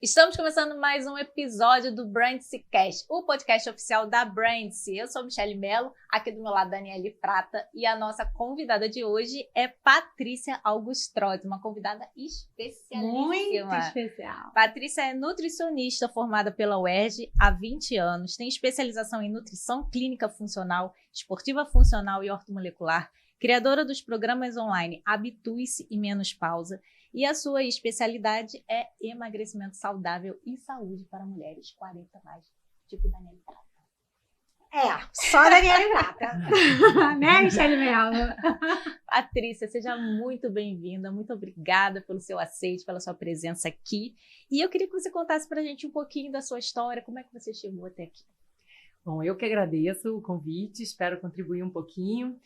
Estamos começando mais um episódio do Brandse Cast, o podcast oficial da Brandse. Eu sou Michele Mello, aqui do meu lado Daniele Prata, e a nossa convidada de hoje é Patrícia Augustrozzi, uma convidada especialíssima. Muito especial. Patrícia é nutricionista formada pela UERJ há 20 anos, tem especialização em nutrição clínica funcional, esportiva funcional e ortomolecular, criadora dos programas online Habitue-se e Menos Pausa, e a sua especialidade é emagrecimento saudável e saúde para mulheres 40 mais, tipo Daniele Prata. Só Daniele Prata. Né, Michele Mello? Patrícia, seja muito bem-vinda, muito obrigada pelo seu aceite, pela sua presença aqui. E eu queria que você contasse para a gente um pouquinho da sua história, como é que você chegou até aqui. Bom, eu que agradeço o convite, espero contribuir um pouquinho.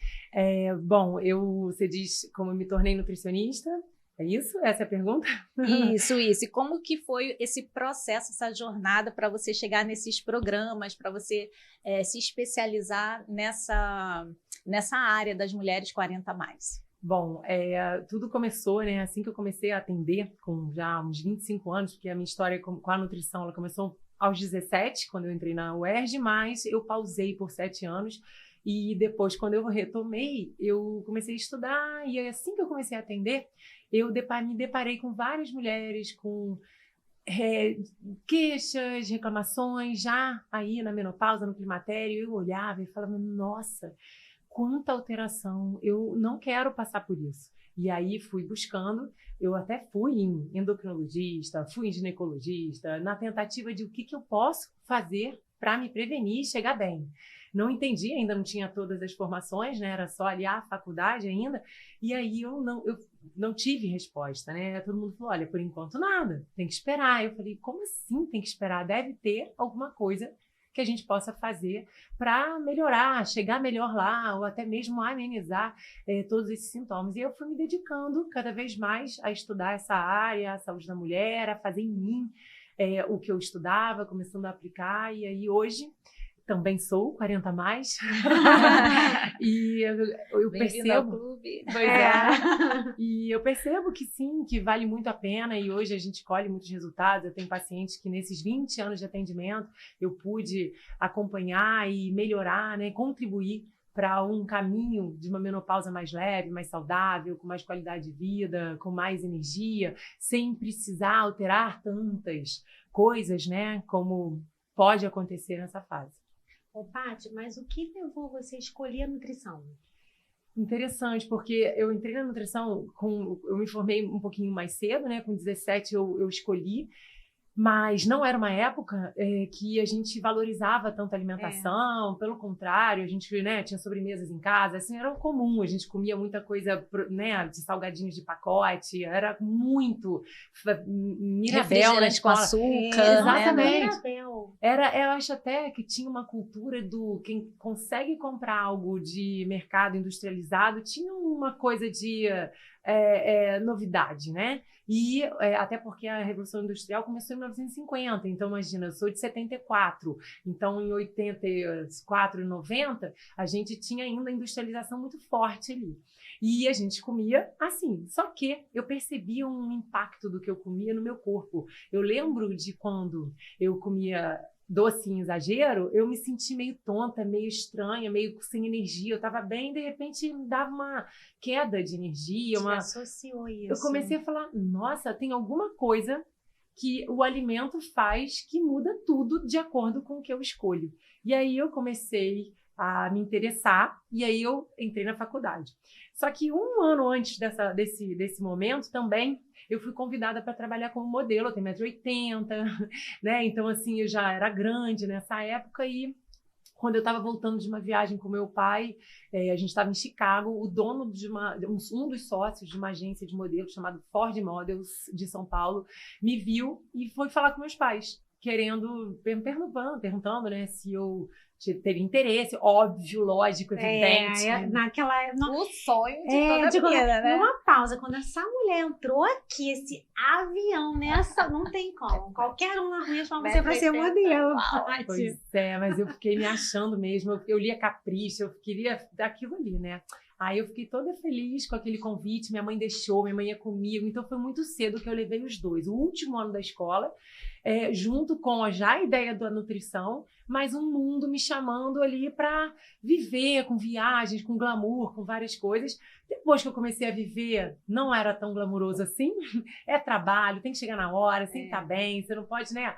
Você diz como eu me tornei nutricionista. É isso? Essa é a pergunta? Isso. E como que foi esse processo, essa jornada para você chegar nesses programas, para você se especializar nessa área das mulheres 40 mais? Bom, tudo começou, né? Assim que eu comecei a atender, com já uns 25 anos, porque a minha história com a nutrição ela começou aos 17, quando eu entrei na UERJ, mas eu pausei por 7 anos. E depois, quando eu retomei, eu comecei a estudar, e assim que eu comecei a atender, eu me deparei com várias mulheres com queixas, reclamações, já aí na menopausa, no climatério. Eu olhava e falava, nossa, quanta alteração, eu não quero passar por isso. E aí fui buscando, eu até fui em endocrinologista, fui em ginecologista, na tentativa de o que eu posso fazer para me prevenir e chegar bem. Não entendi, ainda não tinha todas as formações, né? Era só ali a faculdade ainda. E aí eu não tive resposta, né? Todo mundo falou, olha, por enquanto nada, tem que esperar. Eu falei, como assim tem que esperar? Deve ter alguma coisa que a gente possa fazer para melhorar, chegar melhor lá, ou até mesmo amenizar todos esses sintomas. E eu fui me dedicando cada vez mais a estudar essa área, a saúde da mulher, a fazer em mim o que eu estudava, começando a aplicar. E aí hoje também sou 40 mais. E eu percebo ao clube. Pois E eu percebo que sim, que vale muito a pena, e hoje a gente colhe muitos resultados. Eu tenho pacientes que nesses 20 anos de atendimento eu pude acompanhar e melhorar, né, contribuir para um caminho de uma menopausa mais leve, mais saudável, com mais qualidade de vida, com mais energia, sem precisar alterar tantas coisas, né, como pode acontecer nessa fase. Ô, Paty, mas o que levou você a escolher a nutrição? Interessante, porque eu entrei na nutrição, eu me formei um pouquinho mais cedo, né? Com 17 eu escolhi, mas não era uma época que a gente valorizava tanto a alimentação, pelo contrário, a gente, né, tinha sobremesas em casa, assim, era comum, a gente comia muita coisa, né, de salgadinhos de pacote, era muito Mirabel na escola. Com açúcar. Exatamente. Eu acho até que tinha uma cultura do quem consegue comprar algo de mercado industrializado, tinha uma coisa de novidade, né? E até porque a Revolução Industrial começou em 1950, então imagina, eu sou de 74, então em 84 e 90 a gente tinha ainda a industrialização muito forte ali. E a gente comia assim, só que eu percebia um impacto do que eu comia no meu corpo. Eu lembro de quando eu comia doce em exagero, eu me senti meio tonta, meio estranha, meio sem energia. Eu estava bem, de repente me dava uma queda de energia. Você associou isso. Eu comecei a falar, nossa, tem alguma coisa que o alimento faz que muda tudo de acordo com o que eu escolho. E aí eu comecei a me interessar, e aí eu entrei na faculdade. Só que um ano antes desse momento também, eu fui convidada para trabalhar como modelo. Eu tenho 1,80 m, né? Então, assim, eu já era grande nessa época. E quando eu estava voltando de uma viagem com meu pai, a gente estava em Chicago, o dono de um dos sócios de uma agência de modelos chamado Ford Models de São Paulo me viu e foi falar com meus pais, perguntando, né, se eu teria interesse, óbvio, lógico, evidente. O sonho de toda vida, né? Numa pausa, quando essa mulher entrou aqui, esse avião nessa, não tem como. Qualquer um na rua chama você para ser modelo. Pois é, mas eu fiquei me achando mesmo. Eu lia Capricho, eu queria daquilo ali, né? Aí eu fiquei toda feliz com aquele convite, minha mãe deixou, minha mãe ia comigo, então foi muito cedo que eu levei os dois. O último ano da escola, junto com já a ideia da nutrição, mas um mundo me chamando ali para viver com viagens, com glamour, com várias coisas. Depois que eu comecei a viver, não era tão glamuroso assim. É trabalho, tem que chegar na hora, tem que estar bem, você não pode, né,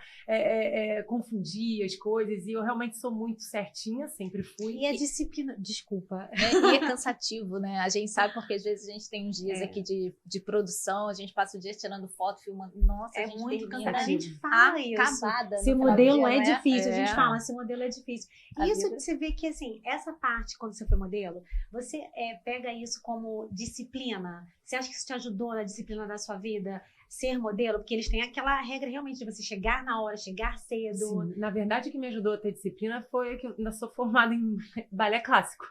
confundir as coisas. E eu realmente sou muito certinha, sempre fui. E a disciplina, desculpa. E é cansativo, né? A gente sabe porque às vezes a gente tem uns dias aqui de produção, a gente passa o dia tirando foto, filmando. Nossa, a gente muito termina cansativo. A gente fala acabada. Se o modelo é difícil, a gente fala, se o modelo é difícil. E isso vida. você vê que, assim, essa parte, quando você foi modelo, você pega isso como disciplina? Você acha que isso te ajudou na disciplina da sua vida? Ser modelo? Porque eles têm aquela regra realmente de você chegar na hora, chegar cedo. Sim. Na verdade, o que me ajudou a ter disciplina foi que eu ainda sou formada em balé clássico.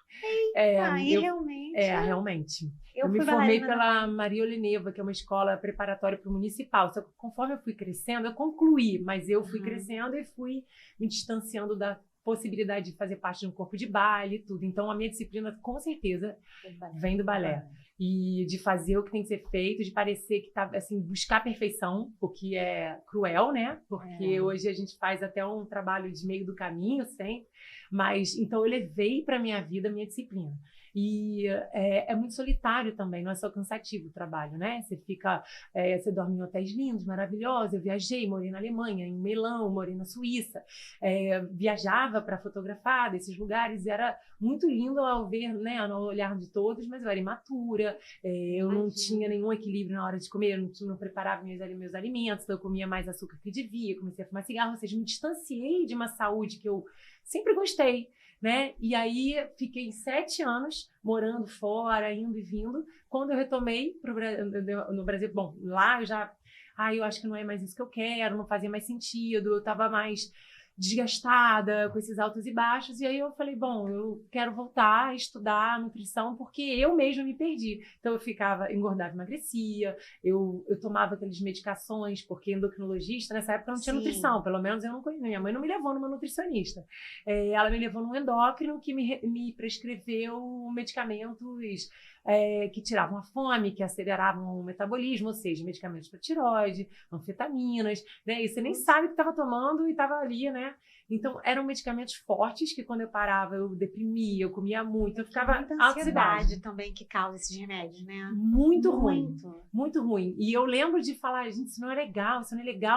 Realmente. Realmente. Eu me formei pela Maria Oleneva, que é uma escola preparatória para o municipal. Só que conforme eu fui crescendo, eu concluí, mas eu fui crescendo e fui me distanciando da possibilidade de fazer parte de um corpo de baile e tudo. Então, a minha disciplina, com certeza, vem do balé. E de fazer o que tem que ser feito, de parecer que tá, assim, buscar a perfeição, o que é cruel, né? Porque hoje a gente faz até um trabalho de meio do caminho sempre. Mas, então, eu levei para minha vida a minha disciplina. E é muito solitário também, não é só cansativo o trabalho, né? Você fica, você dorme em hotéis lindos, maravilhosos. Eu viajei, morei na Alemanha, em Milão, morei na Suíça. Viajava para fotografar desses lugares, era muito lindo ao ver, né, no olhar de todos, mas eu era imatura, eu não tinha nenhum equilíbrio na hora de comer, eu não preparava meus alimentos, então eu comia mais açúcar que devia, comecei a fumar cigarro, ou seja, me distanciei de uma saúde que eu sempre gostei. Né? E aí fiquei 7 anos morando fora, indo e vindo. Quando eu retomei no Brasil, bom, lá eu já... eu acho que não é mais isso que eu quero, não fazia mais sentido, eu estava mais desgastada com esses altos e baixos, e aí eu falei, bom, eu quero voltar a estudar nutrição porque eu mesma me perdi. Então eu engordava, emagrecia, eu tomava aquelas medicações, porque endocrinologista nessa época não tinha nutrição, pelo menos eu não conhecia, minha mãe não me levou numa nutricionista. Ela me levou num endócrino que me prescreveu medicamentos que tiravam a fome, que aceleravam o metabolismo, ou seja, medicamentos para tireoide, anfetaminas, né? E você nem sabe o que estava tomando e estava ali, né? Então, eram medicamentos fortes que quando eu parava, eu deprimia, eu comia muito, eu ficava muita ansiedade também que causa esses remédios, né? Muito ruim, muito ruim. E eu lembro de falar, gente, isso não é legal,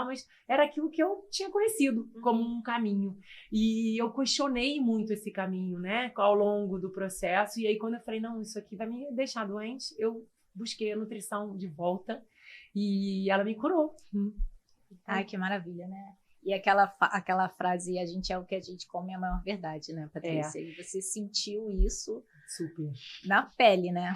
mas era aquilo que eu tinha conhecido como um caminho. E eu questionei muito esse caminho, né, ao longo do processo. E aí, quando eu falei, não, isso aqui vai me deixar doente, eu busquei a nutrição de volta e ela me curou. Ai, que maravilha, né? E aquela frase, a gente é o que a gente come, é a maior verdade, né, Patrícia? E você sentiu isso super na pele, né?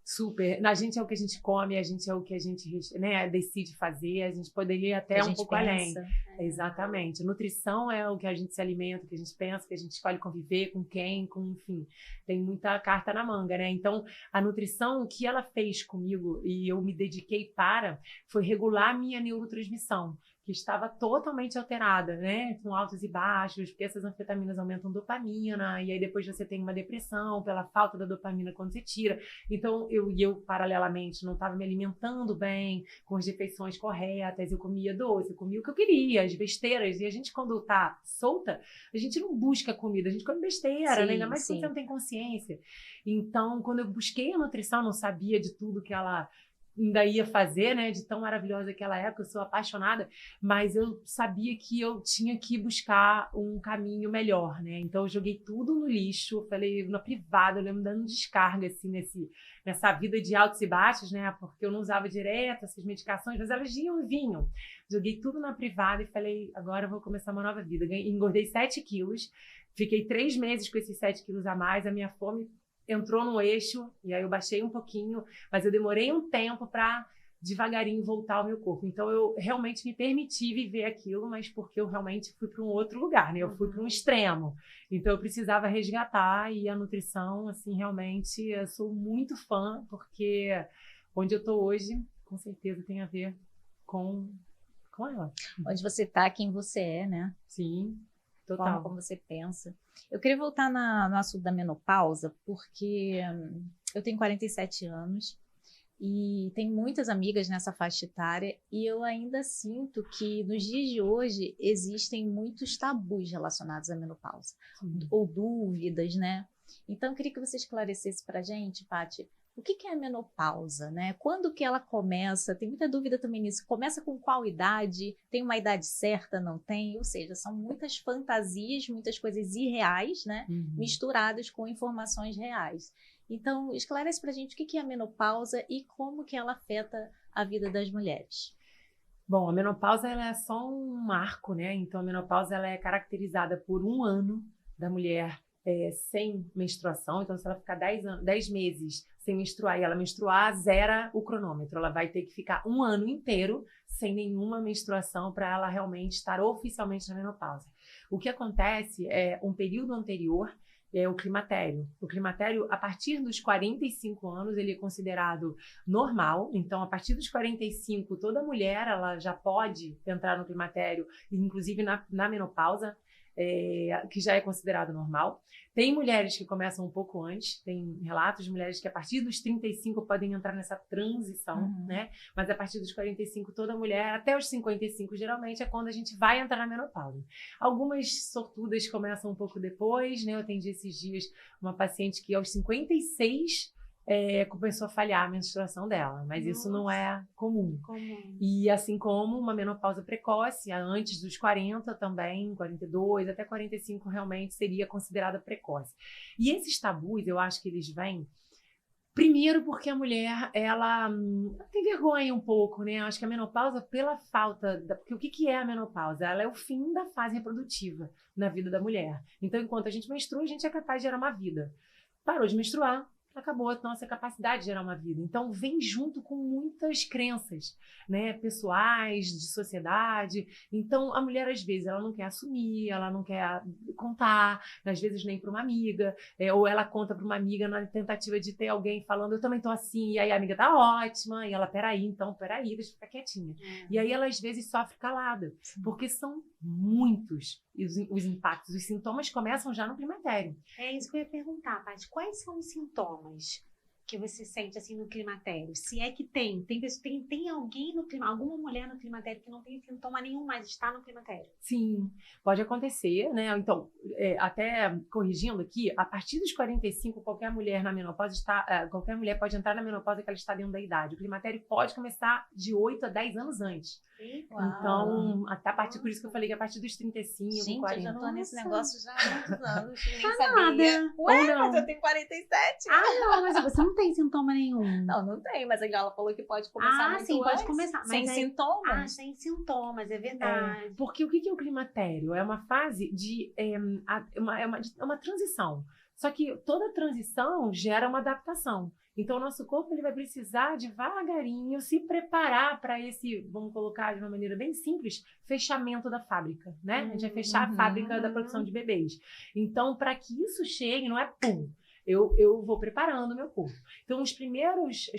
Super. A gente é o que a gente come, a gente é o que a gente, né, decide fazer, a gente poderia ir até um pouco além. Exatamente. Nutrição é o que a gente se alimenta, o que a gente pensa, o que a gente escolhe conviver, com quem, enfim. Tem muita carta na manga, né? Então, a nutrição, o que ela fez comigo, e eu me dediquei foi regular a minha neurotransmissão, que estava totalmente alterada, né? Com altos e baixos, porque essas anfetaminas aumentam dopamina, e aí depois você tem uma depressão pela falta da dopamina quando você tira. Então, eu paralelamente, não estava me alimentando bem, com as refeições corretas, eu comia doce, eu comia o que eu queria, as besteiras. E a gente, quando tá solta, a gente não busca comida, a gente come besteira, né? Ainda mais quando você não tem consciência. Então, quando eu busquei a nutrição, não sabia de tudo que ela ainda ia fazer, né, de tão maravilhosa aquela época, eu sou apaixonada, mas eu sabia que eu tinha que buscar um caminho melhor, né, então eu joguei tudo no lixo, falei, na privada, eu lembro dando descarga, assim, nessa vida de altos e baixos, né, porque eu não usava direto essas medicações, mas elas iam e vinham, joguei tudo na privada e falei, agora eu vou começar uma nova vida, engordei 7 quilos, fiquei 3 meses com esses 7 quilos a mais, a minha fome entrou no eixo, e aí eu baixei um pouquinho, mas eu demorei um tempo para devagarinho voltar ao meu corpo. Então, eu realmente me permiti viver aquilo, mas porque eu realmente fui para um outro lugar, né? Eu fui para um extremo. Então, eu precisava resgatar, e a nutrição, assim, realmente, eu sou muito fã, porque onde eu estou hoje, com certeza tem a ver com ela. Onde você está, quem você é, né? Sim. Total. Forma como você pensa. Eu queria voltar no assunto da menopausa, porque Eu tenho 47 anos e tenho muitas amigas nessa faixa etária e eu ainda sinto que nos dias de hoje existem muitos tabus relacionados à menopausa, ou dúvidas, né? Então, eu queria que você esclarecesse para a gente, Paty, o que é a menopausa, né? Quando que ela começa? Tem muita dúvida também nisso. Começa com qual idade? Tem uma idade certa? Não tem? Ou seja, são muitas fantasias, muitas coisas irreais, né? Misturadas com informações reais. Então, esclarece para a gente o que é a menopausa e como que ela afeta a vida das mulheres. Bom, a menopausa ela é só um marco, né? Então, a menopausa ela é caracterizada por 1 ano da mulher sem menstruação. Então, se ela ficar 10 meses sem menstruar e ela menstruar, zera o cronômetro. Ela vai ter que ficar 1 ano inteiro sem nenhuma menstruação para ela realmente estar oficialmente na menopausa. O que acontece é um período anterior é o climatério. O climatério, a partir dos 45 anos, ele é considerado normal. Então, a partir dos 45, toda mulher ela já pode entrar no climatério, inclusive na menopausa, que já é considerado normal. Tem mulheres que começam um pouco antes, tem relatos de mulheres que a partir dos 35 podem entrar nessa transição, né? Mas a partir dos 45, toda mulher, até os 55, geralmente, é quando a gente vai entrar na menopausa. Algumas sortudas começam um pouco depois, né? Eu atendi esses dias uma paciente que aos 56 começou a falhar a menstruação dela, mas isso não é comum. E assim como uma menopausa precoce, antes dos 40 também, 42 até 45 realmente seria considerada precoce. E esses tabus, eu acho que eles vêm primeiro porque a mulher, ela tem vergonha um pouco, né? Eu acho que a menopausa, pela falta... Porque o que é a menopausa? Ela é o fim da fase reprodutiva na vida da mulher. Então, enquanto a gente menstrua, a gente é capaz de gerar uma vida. Parou de menstruar, acabou a nossa capacidade de gerar uma vida. Então, vem junto com muitas crenças, né, pessoais, de sociedade. Então, a mulher, às vezes, ela não quer assumir, ela não quer contar, às vezes nem para uma amiga, ou ela conta para uma amiga na tentativa de ter alguém falando, eu também tô assim, e aí a amiga tá ótima, e ela, peraí, deixa eu ficar quietinha. E aí ela, às vezes, sofre calada, porque são muitos os impactos, os sintomas começam já no climatério. É isso que eu ia perguntar, Paty. Quais são os sintomas que você sente assim no climatério? Se é que tem alguém no clima, alguma mulher no climatério que não tem sintoma nenhum, mas está no climatério? Sim, pode acontecer, né? Então, até corrigindo aqui, a partir dos 45, qualquer mulher na menopausa qualquer mulher pode entrar na menopausa que ela está dentro da idade. O climatério pode começar de 8 a 10 anos antes. Então, até a partir, por isso que eu falei que a partir dos 35, gente, 40. eu já tô nesse negócio já há muitos anos, nem Tá sabia. nada. Ué, Ou não. mas eu tenho 47. Não, mas você não tem sintoma nenhum. Não tem, mas ela falou que pode começar muito sim, antes, pode começar. sem sintomas. Sem sintomas, é verdade. Porque o que é o climatério? É uma fase de... é uma transição. Só que toda transição gera uma adaptação. Então, o nosso corpo ele vai precisar devagarinho se preparar para esse, vamos colocar de uma maneira bem simples, fechamento da fábrica, né? A gente vai fechar a fábrica da produção de bebês. Então, para que isso chegue, não é pum. Eu vou preparando o meu corpo. Então, os primeiros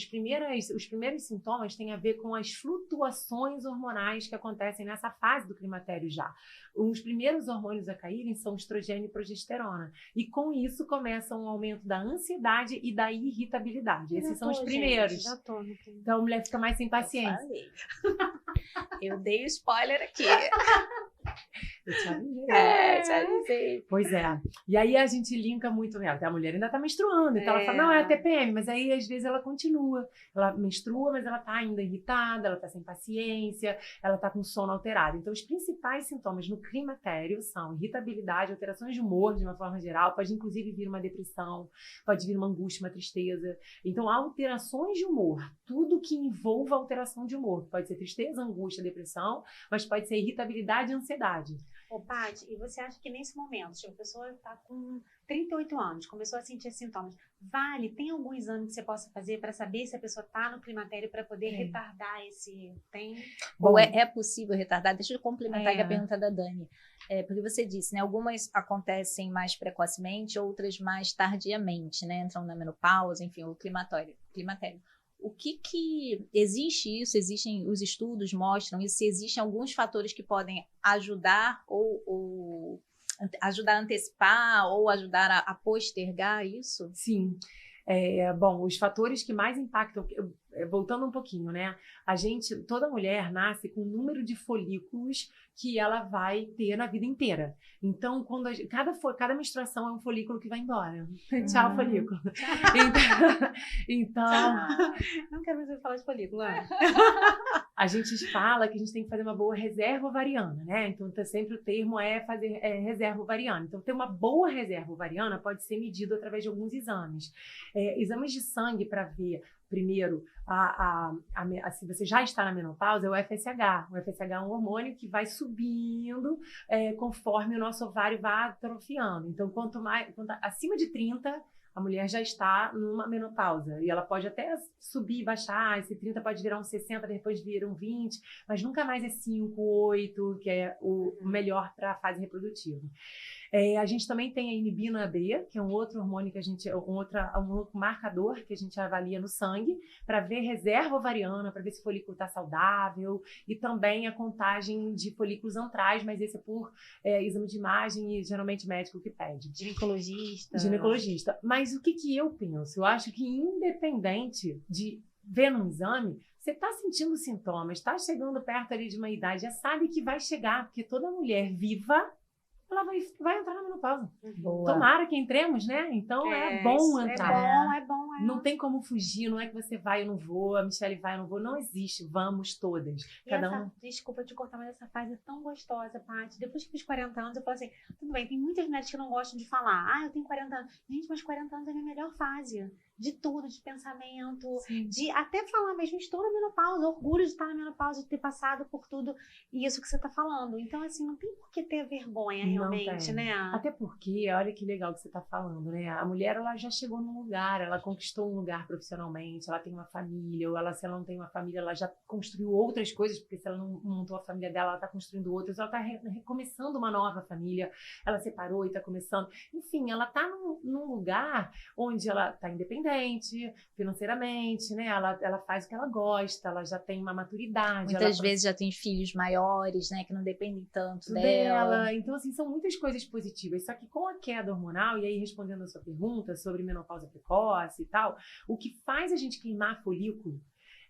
sintomas têm a ver com as flutuações hormonais que acontecem nessa fase do climatério já. Os primeiros hormônios a caírem são estrogênio e progesterona. E com isso começa um aumento da ansiedade e da irritabilidade. Esses são os primeiros. Já tô. Então, a mulher fica mais sem paciência. Eu dei o spoiler aqui. Eu te avisei. Te avisei. Pois é. E aí a gente linka muito, até a mulher ainda tá menstruando, então ela fala, não, é a TPM, mas aí às vezes ela continua. Ela menstrua, mas ela tá ainda irritada, ela tá sem paciência, ela tá com sono alterado. Então os principais sintomas no climatério são irritabilidade, alterações de humor de uma forma geral, pode inclusive vir uma depressão, pode vir uma angústia, uma tristeza. Então alterações de humor, tudo que envolva alteração de humor, pode ser tristeza, angústia, depressão, mas pode ser irritabilidade e ansiedade. Ô, Paty, e você acha que nesse momento, tipo, a pessoa está com 38 anos, começou a sentir sintomas, tem algum exame que você possa fazer para saber se a pessoa está no climatério para poder retardar esse... Ou é possível retardar? Deixa eu complementar aqui a pergunta da Dani. Porque você disse, né? Algumas acontecem mais precocemente, outras mais tardiamente, né? Entram na menopausa, enfim, o climatério. O que existe isso? Existem os estudos mostram isso? Se existem alguns fatores que podem ajudar ou ajudar a antecipar ou ajudar a postergar isso? Sim. Bom, os fatores que mais impactam, voltando um pouquinho, né? Toda mulher nasce com um número de folículos que ela vai ter na vida inteira. Então, cada menstruação é um folículo que vai embora. Tchau, folículo. Então, Não quero mais ouvir falar de folículo. a gente fala que a gente tem que fazer uma boa reserva ovariana, né? Então, sempre o termo é fazer reserva ovariana. Então, ter uma boa reserva ovariana pode ser medido através de alguns exames. Exames de sangue para ver, primeiro, se você já está na menopausa, é o FSH. O FSH é um hormônio que vai subindo conforme o nosso ovário vai atrofiando. Então, quanto acima de 30, a mulher já está numa menopausa. E ela pode até subir e baixar. Esse 30 pode virar um 60, depois vira um 20. Mas nunca mais é 5, 8, que é o melhor para a fase reprodutiva. A gente também tem a inibina B, que é um outro hormônio que um outro marcador que a gente avalia no sangue para ver reserva ovariana, para ver se o folículo está saudável, e também a contagem de folículos antrais, mas esse é por exame de imagem e geralmente médico que pede. Ginecologista. Mas o que eu penso? Eu acho que independente de ver num exame, você está sentindo sintomas, está chegando perto ali de uma idade, já sabe que vai chegar, porque toda mulher viva ela vai entrar na menopausa. Boa. Tomara que entremos, né? Então é bom entrar. É bom. Não tem como fugir, não é que você vai, eu não vou, a Michelle vai, eu não vou. Não existe, vamos todas. Desculpa te cortar, mas essa fase é tão gostosa, Paty. Depois que fiz 40 anos, eu falo assim, tudo bem, tem muitas mulheres que não gostam de falar. Eu tenho 40 anos. Gente, mas 40 anos é a minha melhor fase. De tudo, de pensamento, de até falar mesmo, estou na menopausa, orgulho de estar na menopausa, de ter passado por tudo isso que você está falando. Então, assim, não tem por que ter vergonha realmente, né? Até porque, olha que legal que você está falando, né? A mulher, ela já chegou num lugar, ela conquistou um lugar profissionalmente, ela tem uma família, ou se ela não tem uma família, ela já construiu outras coisas, porque se ela não montou a família dela, ela está construindo outras, ela está recomeçando uma nova família, ela separou e está começando. Enfim, ela está num lugar onde ela está independente, financeiramente, né? Ela faz o que ela gosta, ela já tem uma maturidade. Muitas vezes já tem filhos maiores, né? Que não dependem tanto dela. Então, assim, são muitas coisas positivas. Só que com a queda hormonal, e aí respondendo a sua pergunta sobre menopausa precoce e tal, o que faz a gente queimar folículo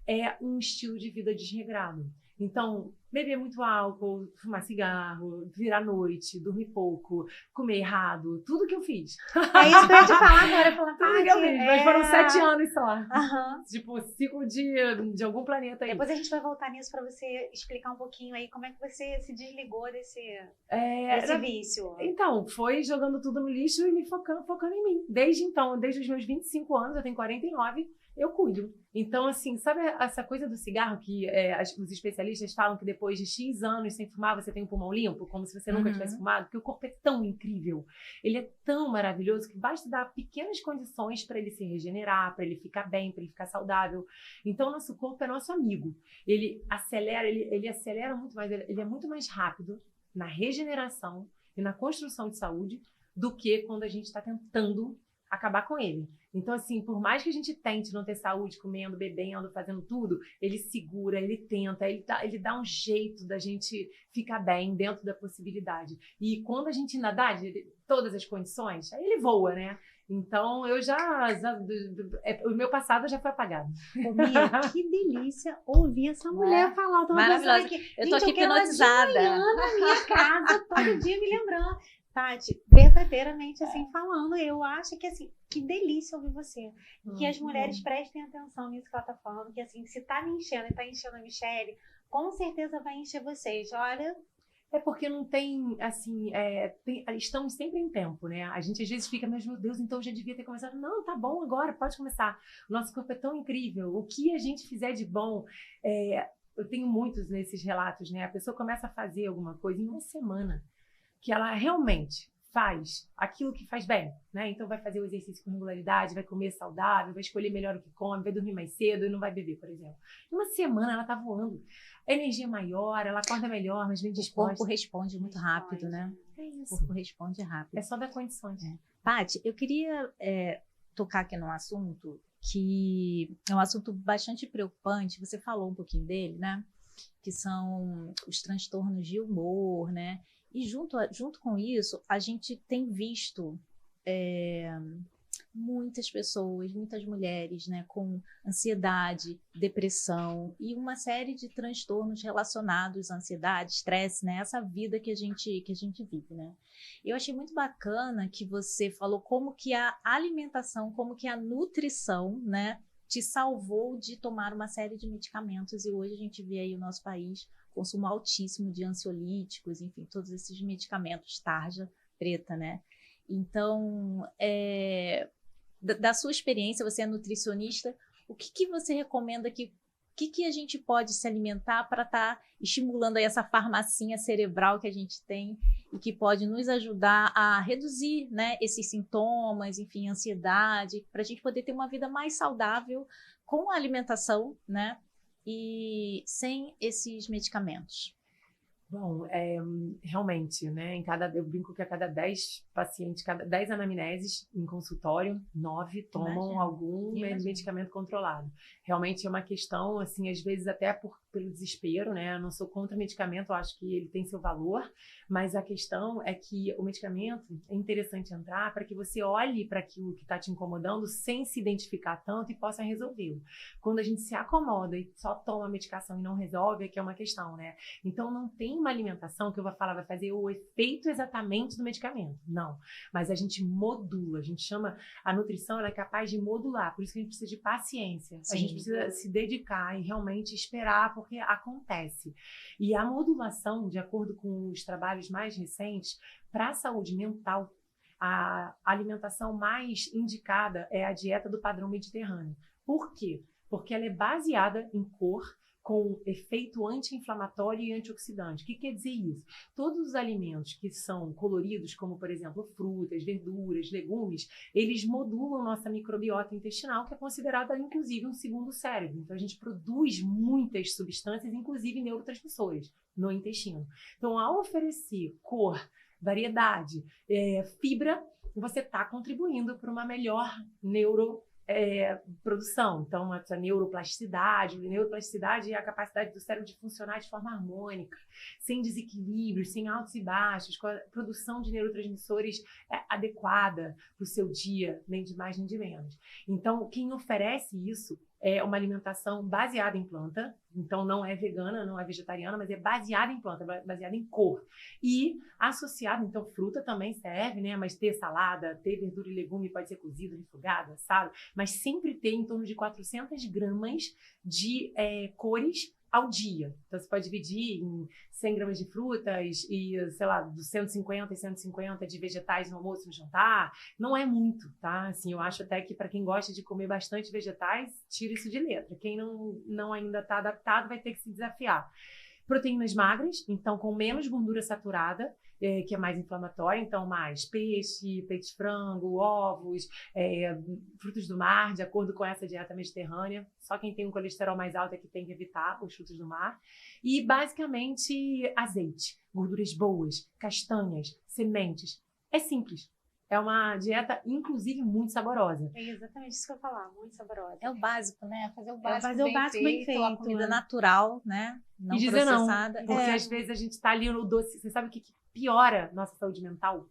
é um estilo de vida desregrado. Então, beber muito álcool, fumar cigarro, virar à noite, dormir pouco, comer errado, tudo que eu fiz. É isso que eu ia te falar agora. Tudo que eu fiz, mas foram 7 anos só. Uhum. Tipo, ciclo de algum planeta aí. Depois a gente vai voltar nisso para você explicar um pouquinho aí como é que você se desligou desse vício. Então, foi jogando tudo no lixo e me focando em mim. Desde os meus 25 anos, eu tenho 49, eu cuido. Então, assim, sabe essa coisa do cigarro que os especialistas falam que depois de X anos sem fumar, você tem um pulmão limpo, como se você nunca tivesse fumado? Porque o corpo é tão incrível, ele é tão maravilhoso que basta dar pequenas condições para ele se regenerar, para ele ficar bem, para ele ficar saudável. Então, o nosso corpo é nosso amigo. Ele acelera muito mais, ele é muito mais rápido na regeneração e na construção de saúde do que quando a gente está tentando acabar com ele. Então, assim, por mais que a gente tente não ter saúde, comendo, bebendo, fazendo tudo, ele segura, ele tenta, ele dá um jeito da gente ficar bem dentro da possibilidade. E quando a gente ainda dá todas as condições, aí ele voa, né? Então, o meu passado já foi apagado. Ô, Mia, que delícia ouvir essa mulher falar. Maravilhosa. Eu tô aqui hipnotizada. Eu na minha casa, todo dia me lembrando. Tati, verdadeiramente assim falando, eu acho que assim, que delícia ouvir você. Que as mulheres prestem atenção nisso que ela tá falando, que assim, se tá me enchendo e tá enchendo a Michelle, com certeza vai encher vocês. Olha. É porque não tem, assim, estamos sempre em tempo, né? A gente às vezes fica, mas meu Deus, então eu já devia ter começado. Não, tá bom agora, pode começar. O nosso corpo é tão incrível. O que a gente fizer de bom, eu tenho muitos nesses relatos, né? A pessoa começa a fazer alguma coisa em uma semana, que ela realmente faz aquilo que faz bem, né? Então vai fazer o exercício com regularidade, vai comer saudável, vai escolher melhor o que come, vai dormir mais cedo e não vai beber, por exemplo. Em uma semana ela tá voando. A energia é maior, ela acorda melhor, mas bem disposta. O corpo responde muito rápido, né? É isso. O corpo responde rápido. É só dar condições. Paty, eu queria tocar aqui num assunto que é um assunto bastante preocupante. Você falou um pouquinho dele, né? Que são os transtornos de humor, né? E junto com isso, a gente tem visto muitas pessoas, muitas mulheres, né, com ansiedade, depressão e uma série de transtornos relacionados à ansiedade, estresse, né, essa vida que a gente vive, né? Eu achei muito bacana que você falou como que a alimentação, como que a nutrição, né, te salvou de tomar uma série de medicamentos, e hoje a gente vê aí o nosso país consumo altíssimo de ansiolíticos, enfim, todos esses medicamentos, tarja preta, né? Então, da sua experiência, você é nutricionista, o que você recomenda que a gente pode se alimentar para estar estimulando aí essa farmacinha cerebral que a gente tem e que pode nos ajudar a reduzir, né, esses sintomas, enfim, ansiedade, para a gente poder ter uma vida mais saudável com a alimentação, né, e sem esses medicamentos? Bom, realmente, né? Eu brinco que a cada 10 pacientes, cada 10 anamneses em consultório, 9 tomam algum medicamento controlado. Realmente é uma questão, assim, às vezes até pelo desespero, né? Eu não sou contra medicamento, eu acho que ele tem seu valor, mas a questão é que o medicamento é interessante entrar para que você olhe para aquilo que está te incomodando sem se identificar tanto e possa resolvê-lo. Quando a gente se acomoda e só toma a medicação e não resolve, é que é uma questão, né? Então não tem uma alimentação que eu vou falar vai fazer o efeito exatamente do medicamento. Não. Mas a gente modula, a gente chama, a nutrição ela é capaz de modular, por isso que a gente precisa de paciência. Sim. A gente precisa se dedicar e realmente esperar, porque acontece. E a modulação, de acordo com os trabalhos mais recentes, para a saúde mental, a alimentação mais indicada é a dieta do padrão mediterrâneo. Por quê? Porque ela é baseada em cor, com efeito anti-inflamatório e antioxidante. O que quer dizer isso? Todos os alimentos que são coloridos, como, por exemplo, frutas, verduras, legumes, eles modulam nossa microbiota intestinal, que é considerada, inclusive, um segundo cérebro. Então, a gente produz muitas substâncias, inclusive neurotransmissores, no intestino. Então, ao oferecer cor, variedade, fibra, você está contribuindo para uma melhor produção. Então, essa neuroplasticidade é a capacidade do cérebro de funcionar de forma harmônica, sem desequilíbrios, sem altos e baixos, com a produção de neurotransmissores adequada para o seu dia, nem de mais nem de menos. Então, quem oferece isso é uma alimentação baseada em planta, então não é vegana, não é vegetariana, mas é baseada em planta, baseada em cor. E associada, então fruta também serve, né? Mas ter salada, ter verdura e legume pode ser cozido, refogado, assado, mas sempre ter em torno de 400 gramas de cores ao dia. Então, você pode dividir em 100 gramas de frutas e, sei lá, dos 150 e 150 de vegetais no almoço e no jantar. Não é muito, tá? Assim, eu acho até que para quem gosta de comer bastante vegetais, tira isso de letra. Quem não ainda está adaptado vai ter que se desafiar. Proteínas magras, então com menos gordura saturada, que é mais inflamatória, então mais peixe, peito de frango, ovos, frutos do mar, de acordo com essa dieta mediterrânea. Só quem tem um colesterol mais alto é que tem que evitar os frutos do mar. E basicamente azeite, gorduras boas, castanhas, sementes. É simples. É uma dieta, inclusive, muito saborosa. É exatamente isso que eu ia falar, muito saborosa. É o básico, né? Fazer o básico bem feito. A comida natural, né? Não e dizer processada. Não, porque às vezes a gente está ali no doce. Você sabe o que piora nossa saúde mental?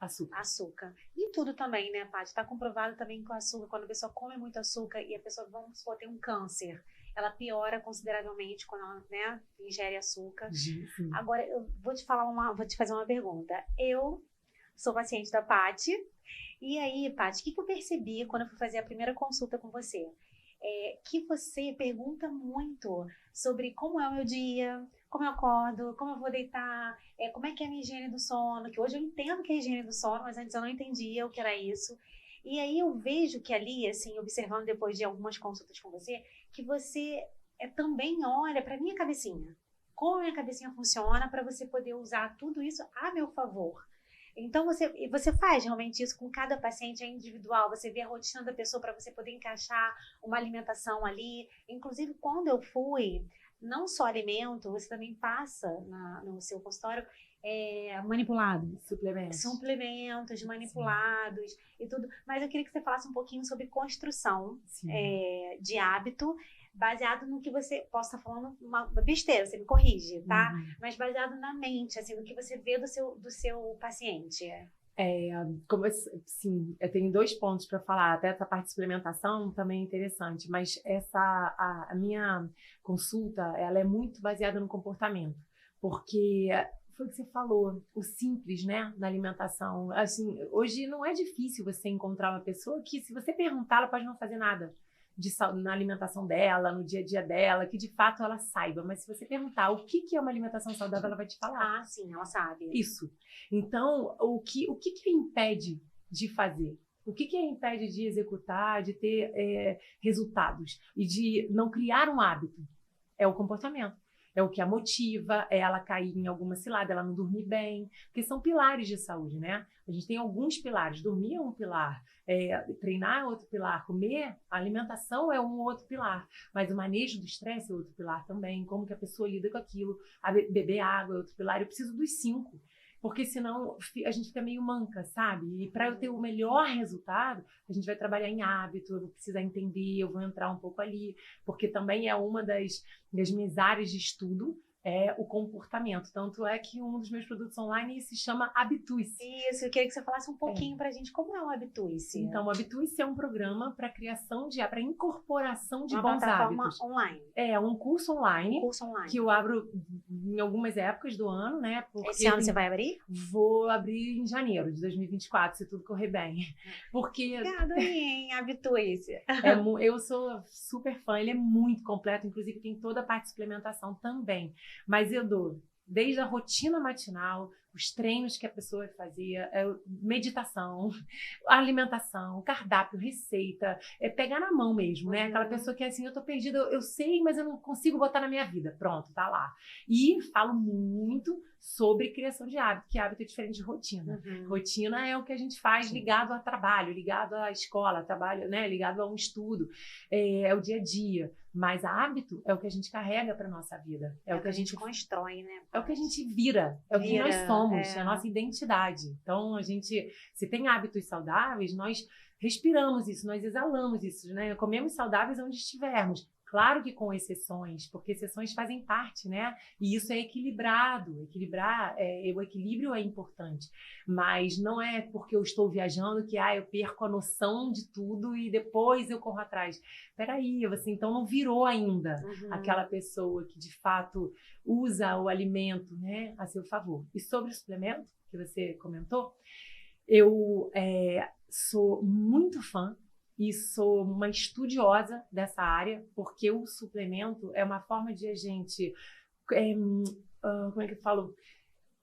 Açúcar. E tudo também, né, Paty? Está comprovado também que o açúcar, quando a pessoa come muito açúcar e a pessoa, vamos supor, tem um câncer, ela piora consideravelmente quando ela, né, ingere açúcar. Sim. Agora, eu vou te fazer uma pergunta. Eu sou paciente da Paty. E aí, Paty, o que eu percebi quando eu fui fazer a primeira consulta com você? Que você pergunta muito sobre como é o meu dia, como eu acordo, como eu vou deitar, como é que é a minha higiene do sono, que hoje eu entendo que é a higiene do sono, mas antes eu não entendia o que era isso. E aí eu vejo que ali, assim, observando depois de algumas consultas com você, que você também olha para minha cabecinha. Como a minha cabecinha funciona para você poder usar tudo isso a meu favor. Então, você faz realmente isso com cada paciente, é individual, você vê a rotina da pessoa para você poder encaixar uma alimentação ali. Inclusive, quando eu fui, não só alimento, você também passa no seu consultório manipulados. Suplementos manipulados. Sim. E tudo. Mas eu queria que você falasse um pouquinho sobre construção de hábito, baseado no que você... Posso estar falando uma besteira, você me corrige, tá? Mas baseado na mente, assim, no que você vê do seu paciente. Como assim, eu tenho 2 pontos para falar, até essa parte de suplementação também é interessante, mas a minha consulta, ela é muito baseada no comportamento, porque foi o que você falou, o simples, né, na alimentação. Assim, hoje não é difícil você encontrar uma pessoa que, se você perguntar, ela pode não fazer nada na alimentação dela, no dia a dia dela, que de fato ela saiba. Mas se você perguntar o que é uma alimentação saudável, ela vai te falar. Ah, sim, ela sabe. Isso. Então, o que a impede de fazer? O que a impede de executar, de ter resultados e de não criar um hábito? É o comportamento. É o que a motiva, é ela cair em alguma cilada, ela não dormir bem, porque são pilares de saúde, né? A gente tem alguns pilares. Dormir é um pilar, treinar é outro pilar, comer, a alimentação é um outro pilar, mas o manejo do estresse é outro pilar também, como que a pessoa lida com aquilo, beber água é outro pilar. Eu preciso dos 5. Porque senão a gente fica meio manca, sabe? E para eu ter o melhor resultado, a gente vai trabalhar em hábito, eu vou precisar entender, eu vou entrar um pouco ali, porque também é uma das minhas áreas de estudo, é o comportamento. Tanto é que um dos meus produtos online se chama Habitue-se. Isso, eu queria que você falasse um pouquinho pra gente como é o Habitue-se. Então, o Habitue-se é um programa para para incorporação de uma bons plataforma hábitos. online. É um curso online. Que eu abro em algumas épocas do ano, né? Porque esse ano você vai abrir? Vou abrir em janeiro de 2024, se tudo correr bem. Porque... Adorei, Habitue-se. Eu sou super fã, ele é muito completo, inclusive tem toda a parte de suplementação também. Mas eu dou desde a rotina matinal, os treinos que a pessoa vai fazer, meditação, alimentação, cardápio, receita, pegar na mão mesmo, né? Aquela pessoa que é assim, eu tô perdida, eu sei, mas eu não consigo botar na minha vida. Pronto, tá lá. E falo muito sobre criação de hábito, que hábito é diferente de rotina. Rotina é o que a gente faz ligado ao trabalho, ligado à escola, trabalho, né? Ligado a um estudo, é o dia a dia. Mas hábito é o que a gente carrega para nossa vida. É o que a gente constrói, né? É o que a gente vira, é o que nós somos, é a nossa identidade. Então, se tem hábitos saudáveis, nós respiramos isso, nós exalamos isso, né? Comemos saudáveis onde estivermos. Claro que com exceções, porque exceções fazem parte, né? E isso é equilibrado. O equilíbrio é importante. Mas não é porque eu estou viajando que eu perco a noção de tudo e depois eu corro atrás. Peraí, você então não virou ainda aquela pessoa que de fato usa o alimento, né, a seu favor. E sobre o suplemento que você comentou, eu sou muito fã e sou uma estudiosa dessa área, porque o suplemento é uma forma de a gente, como é que eu falo?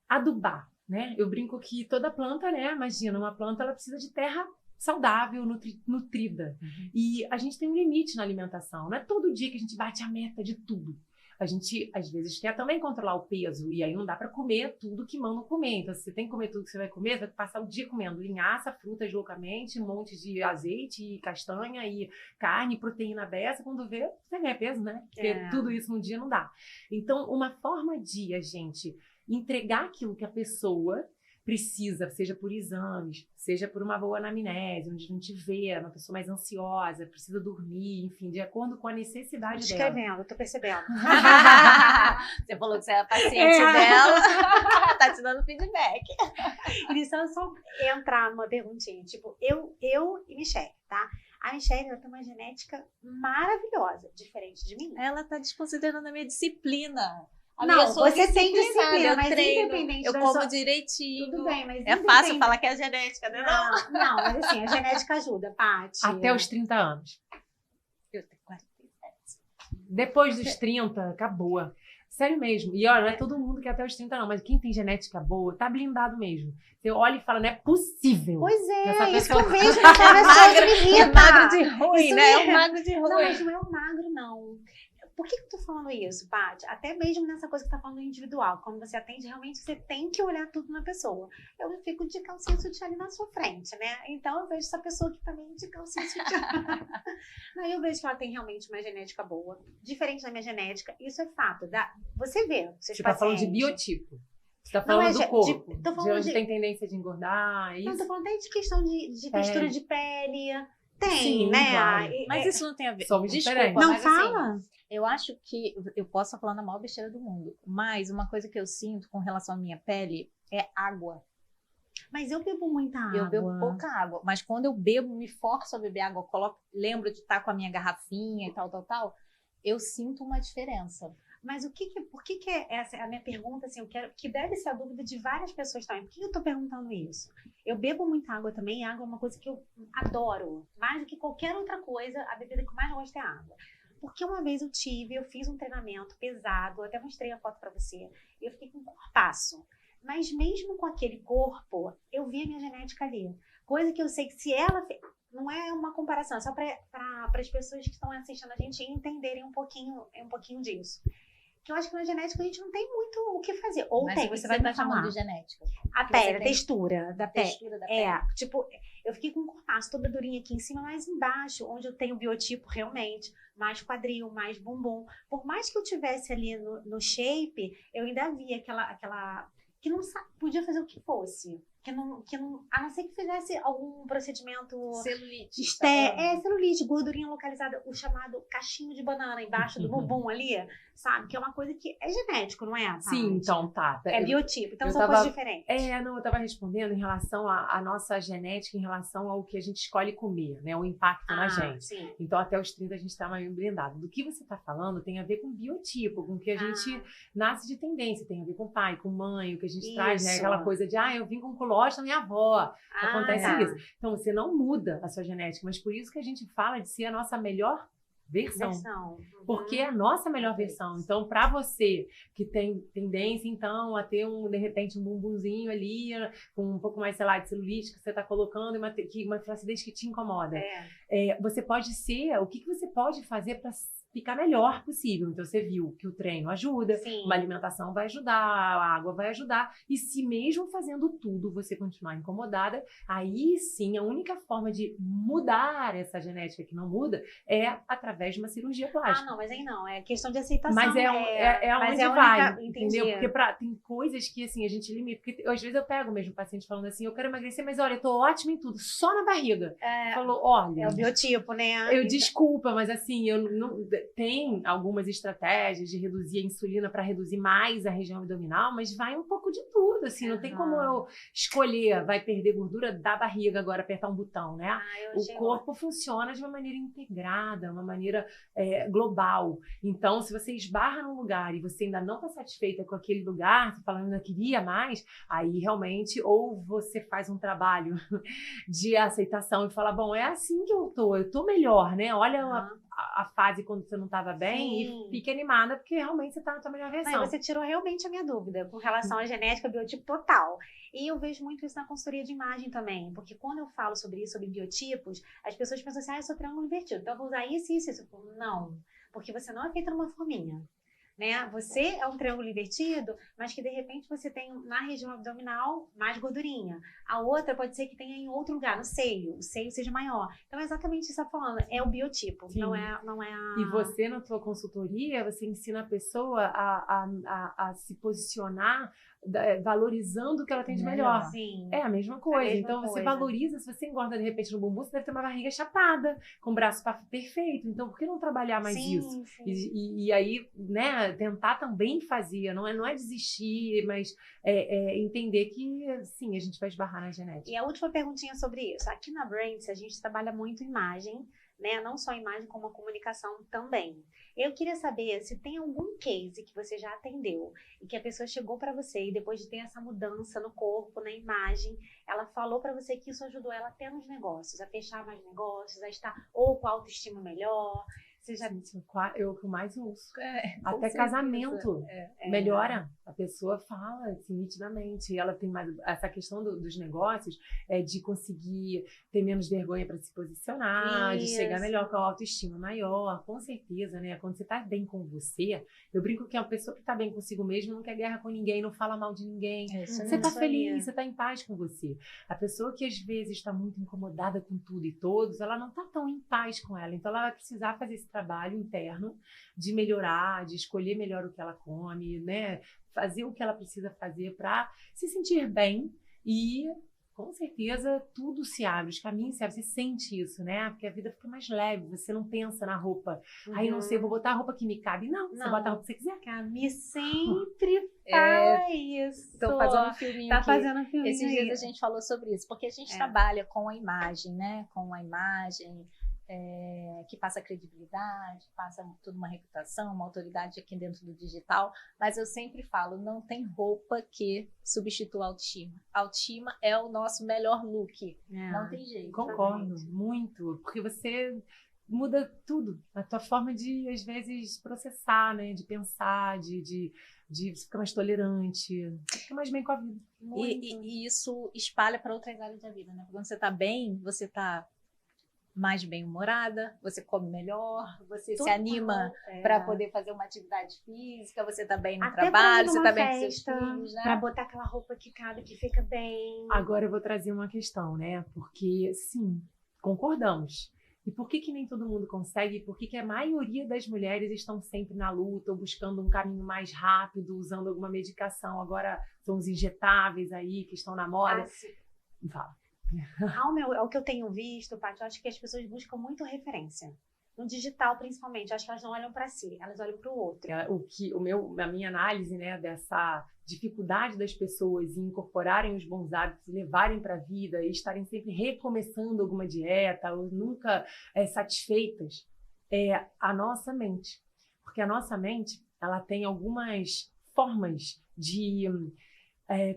Adubar, né? Eu brinco que toda planta, né? Imagina, uma planta ela precisa de terra saudável, nutrida. E a gente tem um limite na alimentação. Não é todo dia que a gente bate a meta de tudo. A gente, às vezes, quer também controlar o peso, e aí não dá para comer tudo que mandam comer. Então, se você tem que comer tudo que você vai comer, você vai passar o dia comendo linhaça, frutas loucamente, um monte de azeite, e castanha, e carne, proteína dessa. Quando vê, você ganha peso, né? Porque tudo isso num dia não dá. Então, uma forma de a gente entregar aquilo que a pessoa precisa, seja por exames, seja por uma boa anamnese, onde a gente vê uma pessoa mais ansiosa, precisa dormir, enfim, de acordo com a necessidade dela. Escrevendo, eu tô percebendo. Você falou que você é a paciente dela, tá te dando feedback. E só entrar numa perguntinha, tipo, eu e Michelle, tá? A Michelle, ela tem uma genética maravilhosa, diferente de mim. Ela tá desconsiderando a minha disciplina. Não, você tem disciplina, mas treino, independente eu da como sua... direitinho. Tudo bem, mas é fácil falar que é genética, né? Não, mas assim, a genética ajuda, Paty. Até os 30 anos. Eu tenho 47. Depois dos 30, acabou. Sério mesmo. E olha, não é todo mundo que é até os 30 não, mas quem tem genética boa, tá blindado mesmo. Você olha e fala, não é possível. Pois é, isso que eu vejo na pessoa que me irrita. É magro de ruim, né? É um magro de ruim. Não, mas não é um magro, não. Por que eu tô falando isso, Paty? Até mesmo nessa coisa que você tá falando individual. Quando você atende, realmente você tem que olhar tudo na pessoa. Eu fico de calcinha sutiã ali na sua frente, né? Então eu vejo essa pessoa aqui também de calcinha sutiã. Não, eu vejo que ela tem realmente uma genética boa. Diferente da minha genética, isso é fato. Você vê, você tá falando de biotipo. Você tá falando do corpo. De onde tem tendência de engordar, isso? Não, tô falando até de questão de textura de pele. Tem, sim, né? Claro. Mas isso não tem a ver. Somos Desculpa, diferentes. Não fala? Assim, eu acho que eu posso estar falando a maior besteira do mundo, mas uma coisa que eu sinto com relação à minha pele é água. Mas eu bebo muita água. Eu bebo pouca água, mas quando eu bebo, me forço a beber água, lembro de estar com a minha garrafinha e tal, eu sinto uma diferença. Mas por que essa é a minha pergunta, assim, eu quero, que deve ser a dúvida de várias pessoas também. Por que eu tô perguntando isso? Eu bebo muita água também, e água é uma coisa que eu adoro. Mais do que qualquer outra coisa, a bebida que eu mais gosto é água. Porque uma vez eu fiz um treinamento pesado, até mostrei a foto pra você, e eu fiquei com um corpaço. Mas mesmo com aquele corpo, eu vi a minha genética ali. Coisa que eu sei que se ela... Não é uma comparação, é só para as pessoas que estão assistindo a gente entenderem um pouquinho disso. Que eu acho que na genética a gente não tem muito o que fazer. Ou Mas tem, o que você vai me tá chamando falar. de genética? A pele, a textura da pele. Textura da pele. Tipo, eu fiquei com um corpaço toda durinha aqui em cima, mas embaixo, onde eu tenho biotipo realmente, mais quadril, mais bumbum. Por mais que eu tivesse ali no shape, eu ainda via aquela que não podia fazer o que fosse. Que não, a não ser que fizesse algum procedimento... Celulite. Celulite, gordurinha localizada, o chamado cachinho de banana embaixo do bumbum ali, sabe? Que é uma coisa que é genético, não é? Paty? Sim, então tá. É biotipo, então eu são coisas diferentes. Eu tava respondendo em relação à nossa genética, em relação ao que a gente escolhe comer, né? O impacto na gente. Sim. Então, até os 30 a gente tá meio blindado. Do que você tá falando tem a ver com biotipo, com o que a gente nasce de tendência, tem a ver com pai, com mãe, o que a gente traz, né? Aquela coisa de, eu vim com colóide da minha avó. Acontece isso. Então, você não muda a sua genética, mas por isso que a gente fala de ser a nossa melhor versão. Porque é a nossa melhor versão. Então, para você que tem tendência, então, a ter de repente, um bumbumzinho ali, com um pouco mais, sei lá, de celulite que você está colocando, e uma flacidez que te incomoda. Você pode ser, o que você pode fazer para ficar melhor possível. Então, você viu que o treino ajuda, uma alimentação vai ajudar, a água vai ajudar. E se mesmo fazendo tudo, você continuar incomodada, aí sim, a única forma de mudar essa genética que não muda é através de uma cirurgia plástica. Não, mas aí não. É questão de aceitação. Mas onde vai, entendeu? Porque tem coisas que, assim, a gente limita. Porque às vezes eu pego mesmo o paciente falando assim, eu quero emagrecer, mas olha, eu tô ótima em tudo, só na barriga. Falou, olha... É o biotipo, né? Desculpa, mas assim, eu não... Tem algumas estratégias de reduzir a insulina para reduzir mais a região abdominal, mas vai um pouco de tudo, assim, não tem como eu escolher, vai perder gordura da barriga agora, apertar um botão, né? O corpo funciona de uma maneira integrada, uma maneira global. Então, se você esbarra num lugar e você ainda não está satisfeita com aquele lugar, você falando ainda queria mais, aí realmente, ou você faz um trabalho de aceitação e fala, bom, é assim que eu tô melhor, né? Olha a fase quando você não estava bem e fique animada, porque realmente você está na sua melhor versão. Você tirou realmente a minha dúvida com relação à genética, biotipo total. E eu vejo muito isso na consultoria de imagem também, porque quando eu falo sobre isso, sobre biotipos, as pessoas pensam assim, eu sou triângulo invertido, então eu vou usar isso e isso. Eu falo, não, porque você não é feita numa forminha. Né? Você é um triângulo invertido, mas que de repente você tem na região abdominal mais gordurinha. A outra pode ser que tenha em outro lugar, no seio, o seio seja maior. Então é exatamente isso que você está falando, é o biotipo, não é a... E você na sua consultoria, você ensina a pessoa a se posicionar valorizando o que ela tem de melhor. Sim. É a mesma coisa. Então, você valoriza, se você engorda de repente no bumbum, você deve ter uma barriga chapada, com o braço perfeito. Então, por que não trabalhar mais isso? E aí, né, tentar também fazer, não é desistir, mas entender que, sim, a gente vai esbarrar na genética. E a última perguntinha sobre isso. Aqui na Brains, a gente trabalha muito imagem, né? Não só imagem, como a comunicação também. Eu queria saber se tem algum case que você já atendeu e que a pessoa chegou para você e depois de ter essa mudança no corpo, na imagem, ela falou para você que isso ajudou ela até nos negócios, a fechar mais negócios, a estar ou com a autoestima melhor. Você já... Eu o que mais ouço. Até casamento melhora. A pessoa fala assim, nitidamente. Ela tem mais essa questão dos negócios, de conseguir ter menos vergonha para se posicionar, de chegar melhor com a autoestima maior. Com certeza, né? Quando você está bem com você, eu brinco que é uma pessoa que está bem consigo mesmo, não quer guerra com ninguém, não fala mal de ninguém. Você está feliz, você está em paz com você. A pessoa que às vezes está muito incomodada com tudo e todos, ela não está tão em paz com ela. Então ela vai precisar fazer esse trabalho interno de melhorar, de escolher melhor o que ela come, né? Fazer o que ela precisa fazer para se sentir bem e com certeza tudo se abre, os caminhos se abrem, você sente isso, né? Porque a vida fica mais leve, você não pensa na roupa. Aí não sei, vou botar a roupa que me cabe. Não, você bota a roupa que você quiser. Cami sempre fala isso. Tô fazendo um filminho Tá aqui. fazendo um filminho Esses aí. dias a gente falou sobre isso, porque a gente trabalha com a imagem, né? Com a imagem que passa credibilidade, passa toda uma reputação, uma autoridade aqui dentro do digital, mas eu sempre falo, não tem roupa que substitua a autoestima. A autoestima é o nosso melhor look, não tem jeito. Concordo, muito, porque você muda tudo, a tua forma de, às vezes, processar, né? De pensar, de você ficar mais tolerante, você fica mais bem com a vida. E isso espalha para outras áreas da vida, né? Porque quando você tá bem, você tá mais bem-humorada, você come melhor, você se anima para poder fazer uma atividade física, você tá bem no trabalho, você tá bem com seus filhos, né? Para botar aquela roupa que cabe, que fica bem. Agora eu vou trazer uma questão, né? Porque, sim, concordamos. E por que nem todo mundo consegue? Por que a maioria das mulheres estão sempre na luta ou buscando um caminho mais rápido, usando alguma medicação? Agora são os injetáveis aí que estão na moda. Fala. Ao que eu tenho visto, Paty, eu acho que as pessoas buscam muito referência. No digital, principalmente. Eu acho que elas não olham para si, elas olham para o outro. A minha análise, né, dessa dificuldade das pessoas em incorporarem os bons hábitos, levarem para a vida e estarem sempre recomeçando alguma dieta ou nunca satisfeitas, é a nossa mente. Porque a nossa mente, ela tem algumas formas de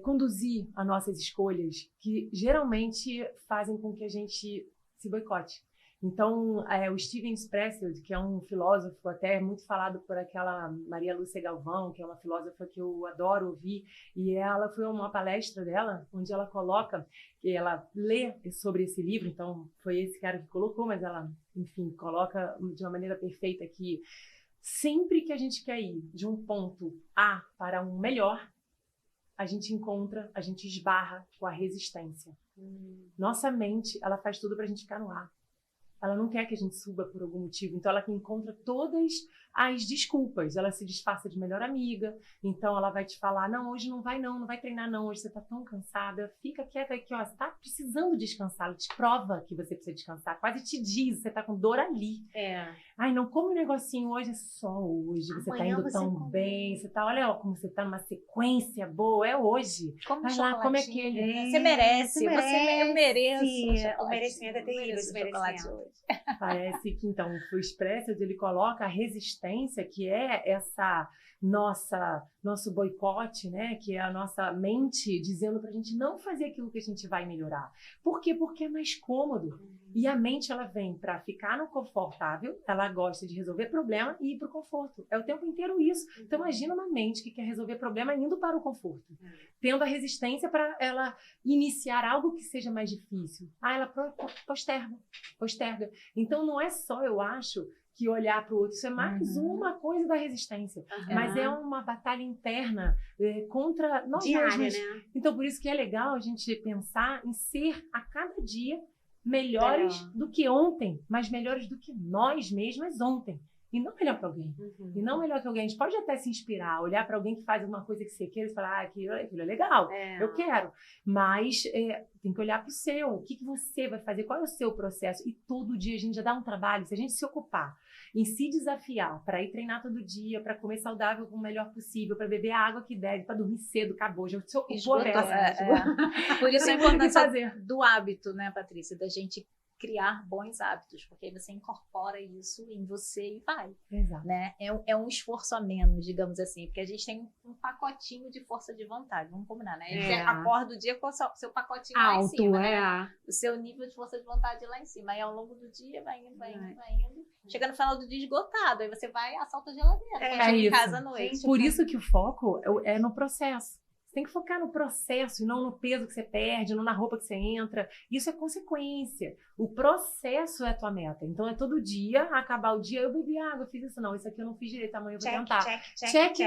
conduzir as nossas escolhas que geralmente fazem com que a gente se boicote. Então, o Steven Pressfield, que é um filósofo até muito falado por aquela Maria Lúcia Galvão, que é uma filósofa que eu adoro ouvir, e ela foi uma palestra dela, onde ela coloca, que ela lê sobre esse livro, então foi esse cara que colocou, mas ela, enfim, coloca de uma maneira perfeita que sempre que a gente quer ir de um ponto A para um melhor, a gente esbarra com a resistência. Nossa mente, ela faz tudo pra gente ficar no ar. Ela não quer que a gente suba por algum motivo, então ela que encontra todas as desculpas. Ela se disfarça de melhor amiga, então ela vai te falar, não, hoje não vai treinar não, hoje você tá tão cansada, fica quieta aqui, ó, você tá precisando descansar, ela te prova que você precisa descansar, quase te diz, você tá com dor ali. Ai, não come um negocinho hoje, é só hoje, você tá indo tão bem, você tá, olha ó, como você tá numa sequência boa, é hoje. Vai lá, come aquele. Você merece, eu mereço. O merecimento é terrível, esse merecimento. Parece que, então, o Expressed, ele coloca a resistência, que é essa nosso boicote, né? Que é a nossa mente dizendo pra gente não fazer aquilo que a gente vai melhorar. Por quê? Porque é mais cômodo. E a mente, ela vem para ficar no confortável, ela gosta de resolver problema e ir pro conforto. É o tempo inteiro isso. Então, imagina uma mente que quer resolver problema indo para o conforto. Tendo a resistência para ela iniciar algo que seja mais difícil. Ela posterga. Então, não é só, eu acho, que olhar para o outro. Isso é mais uma coisa da resistência. Mas é uma batalha interna contra nós mesmos. Né? Então, por isso que é legal a gente pensar em ser, a cada dia, melhores do que ontem, mas melhores do que nós mesmas ontem. E não melhor para alguém. E não melhor que alguém. A gente pode até se inspirar, olhar para alguém que faz alguma coisa que você queira e falar, aquilo é legal, eu quero. Mas tem que olhar para o seu. O que você vai fazer? Qual é o seu processo? E todo dia a gente já dá um trabalho. Se a gente se ocupar em se desafiar para ir treinar todo dia, para comer saudável o melhor possível, para beber a água que deve, para dormir cedo, acabou. Já se ocupou Por isso a importância do hábito, né, Patrícia? Da gente criar bons hábitos, porque aí você incorpora isso em você e vai. Exato. Né? É um esforço a menos, digamos assim, porque a gente tem um pacotinho de força de vontade, vamos combinar, né? Você acorda o dia com o seu pacotinho lá em cima, né? O seu nível de força de vontade lá em cima, aí ao longo do dia vai indo. Chega no final do dia esgotado, aí você vai e assalta a geladeira, chega em casa à noite. Por isso que o foco é no processo. Você tem que focar no processo e não no peso que você perde, não na roupa que você entra. Isso é consequência. O processo é a tua meta. Então, é todo dia, acabar o dia, eu bebi água, eu fiz isso. Não, isso aqui eu não fiz direito, amanhã eu vou tentar. Check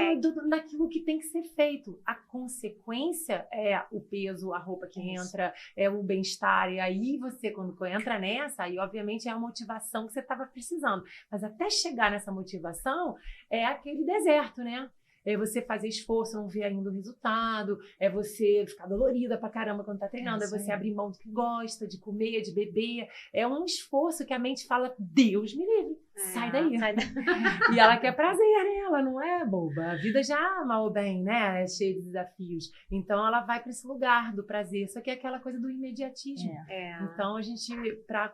naquilo que tem que ser feito. A consequência é o peso, a roupa que entra, é o bem-estar. E aí você, quando entra nessa, aí obviamente é a motivação que você estava precisando. Mas até chegar nessa motivação, é aquele deserto, né? é você fazer esforço, não ver ainda o resultado, é você ficar dolorida pra caramba quando tá treinando, é você abrir mão do que gosta, de comer, de beber. É um esforço que a mente fala, Deus me livre, sai daí. E ela quer prazer, né? Ela não é boba. A vida já, mal ou bem, né? É cheia de desafios. Então, ela vai para esse lugar do prazer. Só que é aquela coisa do imediatismo. Então, a gente,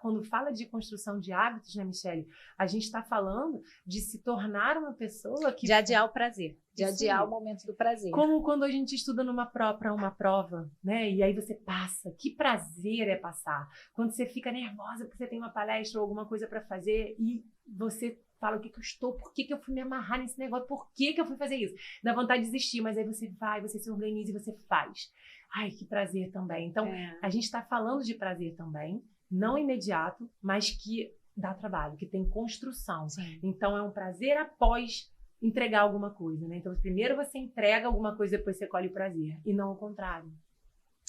quando fala de construção de hábitos, né, Michele? A gente está falando de se tornar uma pessoa que... De adiar o prazer. De adiar o momento do prazer. Como quando a gente estuda para uma prova, né? E aí você passa. Que prazer é passar. Quando você fica nervosa porque você tem uma palestra ou alguma coisa para fazer e você fala o que eu estou, por que eu fui me amarrar nesse negócio, por que eu fui fazer isso? Dá vontade de desistir, mas aí você vai, você se organiza e você faz. Ai, que prazer também. Então, a gente está falando de prazer também, não imediato, mas que dá trabalho, que tem construção. Sim. Então, é um prazer após entregar alguma coisa, né? Então, primeiro você entrega alguma coisa, depois você colhe o prazer, e não o contrário.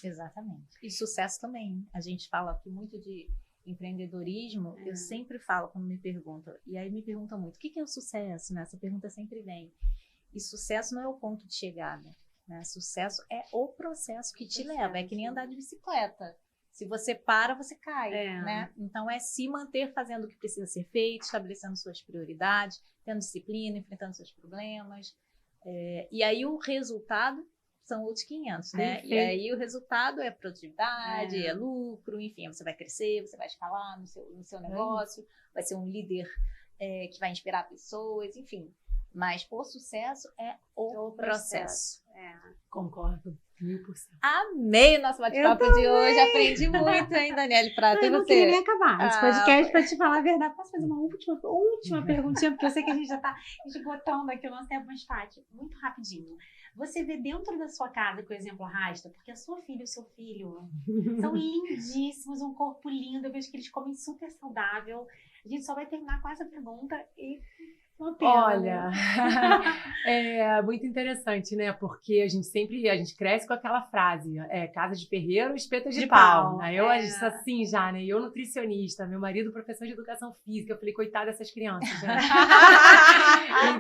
Exatamente. E sucesso também. A gente fala aqui muito de empreendedorismo, eu sempre falo quando me perguntam, e aí me perguntam muito, o que é o sucesso, né? Essa pergunta sempre vem. E sucesso não é o ponto de chegada, né? Sucesso é o processo que te leva, é que nem andar de bicicleta. Se você para, você cai, né? Então, é se manter fazendo o que precisa ser feito, estabelecendo suas prioridades, tendo disciplina, enfrentando seus problemas. E aí, o resultado são outros 500, né? Perfeito. E aí, o resultado é produtividade, é lucro, enfim, você vai crescer, você vai escalar no seu negócio, vai ser um líder que vai inspirar pessoas, enfim. Mas o sucesso é o processo. Concordo, 1000%. Amei o nosso bate-papo de hoje. Aprendi muito, hein, Daniele Prata? Eu não queria nem acabar esse podcast para te falar a verdade. Posso fazer uma última perguntinha? Porque eu sei que a gente já está esgotando aqui o nosso tempo, mas, Paty, muito rapidinho. Você vê dentro da sua casa, que o exemplo arrasta, porque a sua filha e o seu filho são lindíssimos, um corpo lindo, eu vejo que eles comem super saudável. A gente só vai terminar com essa pergunta e... Olha, é muito interessante, né? Porque a gente cresce com aquela frase, casa de ferreiro, espeta de pau. Aí eu assim já, né? Eu nutricionista, meu marido professor de educação física, eu falei, coitada dessas crianças, gente.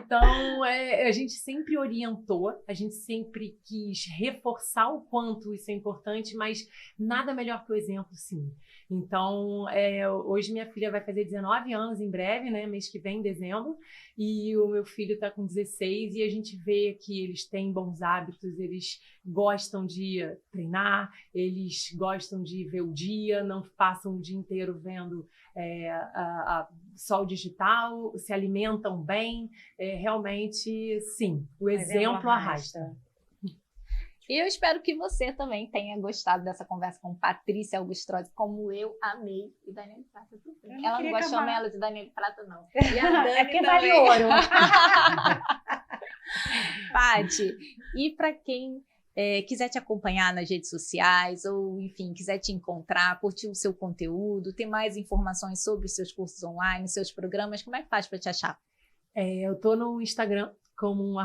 Então, a gente sempre orientou, a gente sempre quis reforçar o quanto isso é importante, mas nada melhor que o exemplo, sim. Então, hoje minha filha vai fazer 19 anos em breve, né? Mês que vem, em dezembro. E o meu filho está com 16 e a gente vê que eles têm bons hábitos, eles gostam de treinar, eles gostam de ver o dia, não passam o dia inteiro vendo só o digital, se alimentam bem. Realmente, sim, o exemplo arrasta. E eu espero que você também tenha gostado dessa conversa com Patrícia Augustrozzi, como eu amei. E Daniele Prata também. Ela não gosta de chamar ela de Daniele Prata, não. E a Dani porque vale ouro. Paty, e para quem quiser te acompanhar nas redes sociais, ou enfim, quiser te encontrar, curtir o seu conteúdo, ter mais informações sobre os seus cursos online, seus programas, como é que faz para te achar? Eu tô no Instagram como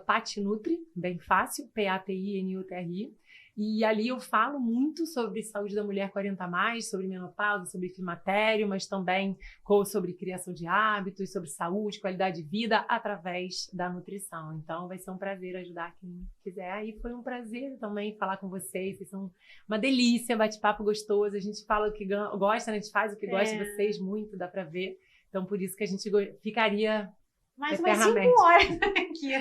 @patinutri, bem fácil, PATINUTRI. E ali eu falo muito sobre saúde da mulher 40+, sobre menopausa, sobre climatério, mas também sobre criação de hábitos, sobre saúde, qualidade de vida, através da nutrição. Então vai ser um prazer ajudar quem quiser. E foi um prazer também falar com vocês. Vocês são uma delícia, bate-papo gostoso. A gente fala o que gosta, né? A gente faz o que gosta de vocês muito, dá pra ver. Então por isso que a gente ficaria... Mais umas 5 horas aqui.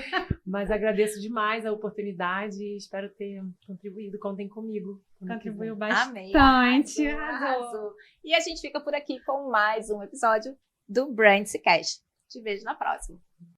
Mas agradeço demais a oportunidade e espero ter contribuído. Contem comigo. Contribuiu bastante. Amei. Arrasou. E a gente fica por aqui com mais um episódio do Brandcast. Te vejo na próxima.